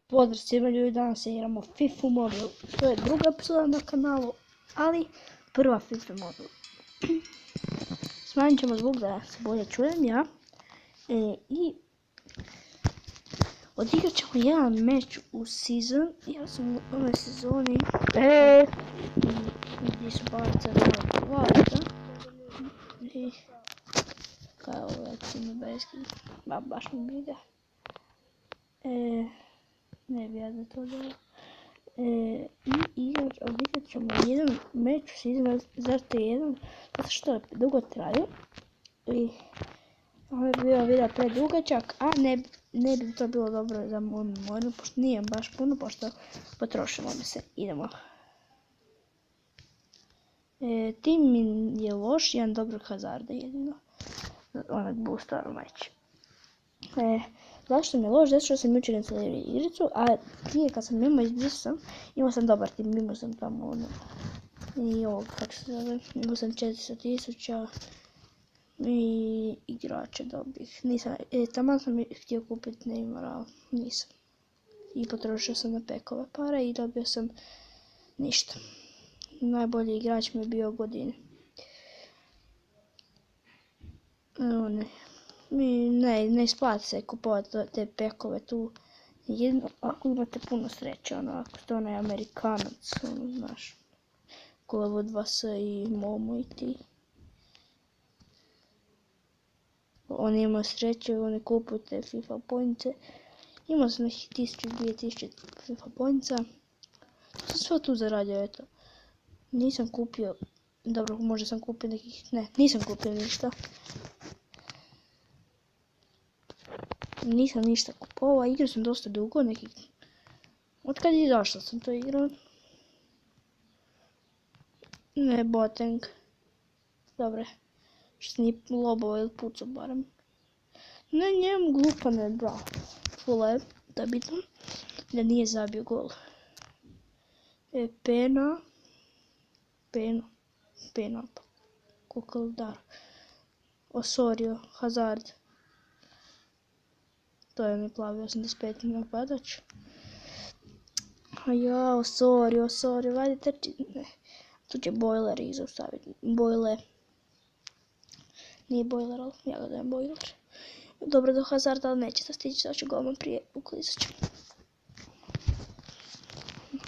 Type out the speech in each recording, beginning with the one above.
Pozdrav svima ljudi, danas igramo FIFA Mobile. To je druga epizoda na kanalu, ali prva FIFA Mobile. Smanjit ćemo zvuk da se bolje čujem ja. I odigrat ćemo jedan meč u season. Ja sam u ovoj sezoni. Gdje su barca na varta. I kao recimo beski. Baš mi briga. Ne bi ja da to dao. I odigrat ćemo jedan meč u season ZT1, zato što dugo traju. I ovo je bio video predugačak, a ne bi to bilo dobro za moju memoriju, pošto nije baš puno, pošto potrošilo mi se. Idemo. Tim mi je loš, jedan dobrog Hazarda jedino. Onak boostar meč. Zašto mi je loš? Zato što sam jučer instalirao igricu, a prije kad sam imao sam dobar tim, imao sam tamo ono. I ovo, kako se zove, imao sam 400.000 i igrače dobrih. Taman sam htio kupiti Neymar, ali nisam. I potrošio sam na pekove pare i dobio sam ništa. Najbolji igrač mi je bio godine. Ne isplati se kupovati te pekove tu. Jedno, ako imate puno sreće, ako ste onaj Amerikanac, znaš. Kolevo 2S i Momo i ti. Oni imaju sreće, oni kupuju te FIFA poince. Imao sam nekih 1000-2000 FIFA poinca. Sam sve tu zaradio, eto. Nisam kupio, dobro, možda sam kupio nekih, ne, nisam kupio ništa. Nisam ništa kupovao, igrao sam dosta dugo, nekih... Otkad je izašla sam to igrao. Ne, Boateng. Dobre. Što se nije lobao ili pucao barem. Ne, njemu glupa ne, bravo. Fule, da je bitno. Da nije zabio gol. Pena. Pa. Kukeldar. Osorio, Hazard. To je onaj plavi 85. napadač. A ja, Osorio, vajde trči. Ne. Tu će Bojler izostaviti. Bojler. Nije Bojler, ali ja ga dajem Bojler. Dobro do Hazarda, ali neće se stići, sad ću golman prije uklizat ću.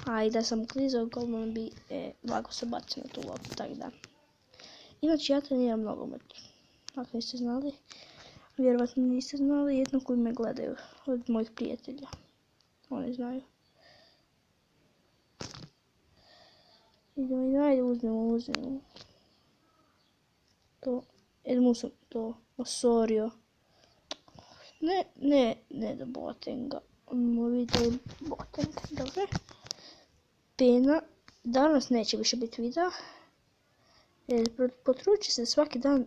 A i da sam uklizao, golman bi lako se bacio na tu loptu, tak da. Inače ja treniram nogomet. Ako niste znali, vjerovatno niste znali, jedno koji me gledaju od mojih prijatelja. Oni znaju. Idemo, ajde uzmemo. To, Edmusom, to, Osorio. Ne do Boatenga. Vidite Boateng, dobro. Pena, danas neće više biti videa. Potruči se svaki dan,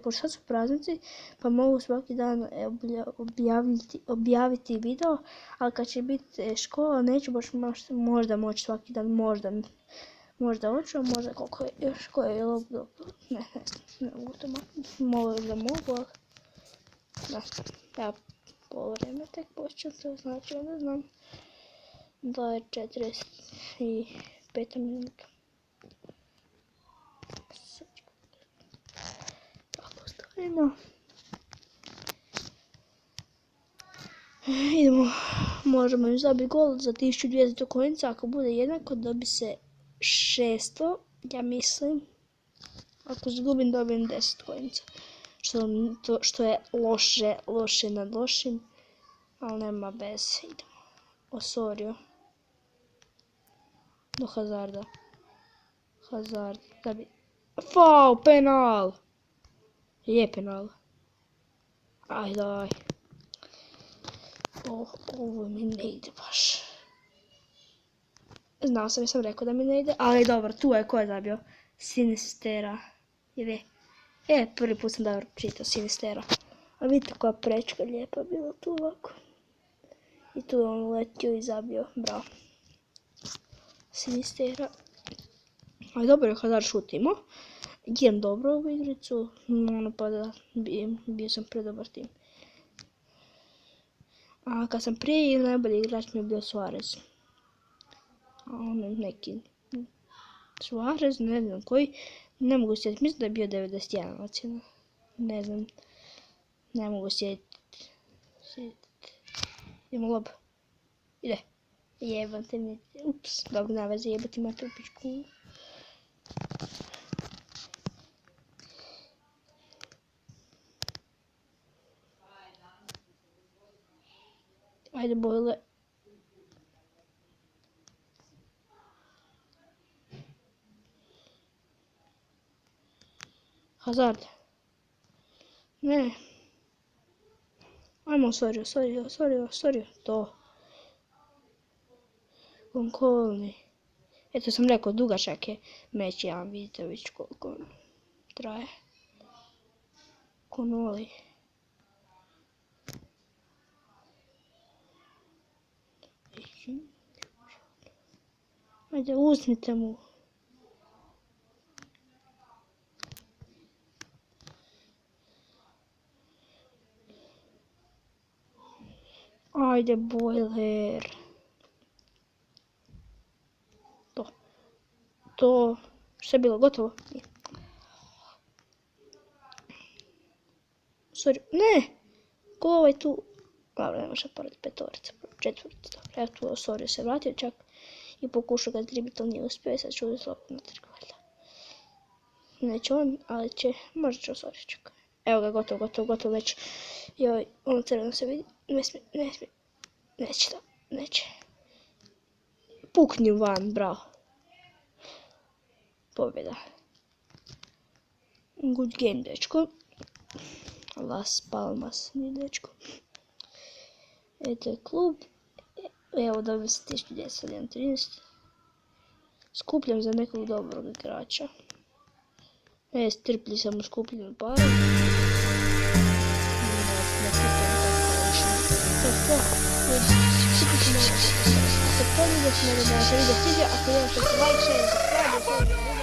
pošto sad su praznici, pa mogu svaki dan objaviti video, ali kad će biti škola neću baš možda moći svaki dan, možda hoću, možda koliko je još koje je dobro, ne mogu to mogu, ali da, ja polo vrijeme tek počeo, to znači onda znam da je 45 minuta. Tako stavimo. Idemo, možemo im zabiti gol za 1200 kojica, ako bude jednako dobi se 600, ja mislim. Ako izgubim dobijem 10 kojica. Što je loše nad lošim, ali nema bez. Idemo. Osorio. Do Hazarda. Hazard, da bi... Faul, penal! Je penal. Daj. Ovo mi ne ide baš. Znao sam, jesam rekao da mi ne ide, ali dobro, tu je ko je zabio? Sinistera. Prvi put sam dobro čitao Sinistera. A vidite koja prečka lijepa bila tu ovako. I tu je on letio i zabio, bravo. Sinistera. Ali dobro je Hazard šutimo. Igram dobro ovu igricu, pa da bio sam predobar tim. A kad sam prije najbolji igrač mi je bio Suarez. A ono neki Suarez, ne znam koji, ne mogu sjetiti, mislim da je bio 91 ocjena. Ne znam, ne mogu sjetiti. Idemo lob. Ide. Jebate mi, ups, dobro, na veze, jebati imate u pičku. Ajde, bojle. Hazard. Ne. Ajmo, sorry. To. Konkolni. Eto sam rekao, dugačak je meč, ja vidite već koliko traje. Konoli. Ajde, uzmite mu. Ajde, bojler. To, što je bilo, gotovo? Sorry, ne! Ko ovaj tu? Dobro, ne može pored petorica, četvorica. Evo tu, sorry, se vratio čak i pokušao ga dribiti, ali nije uspio, sad ću uzeti loptu na trgu, valjda. Neće on, ali će, možda će sorry čak. Evo ga, gotovo već. Joj, ono crveno se vidi, ne smije, neće. Pukni van, bravo. Pobjeda. Good game, dečko. Las Palmas, nije dečko. Eto je klub. Evo dobio sam 1213. Skupljam za nekog dobrog igrača. Strplji sam u skupljenju para. Ako imate like, share, subscribe,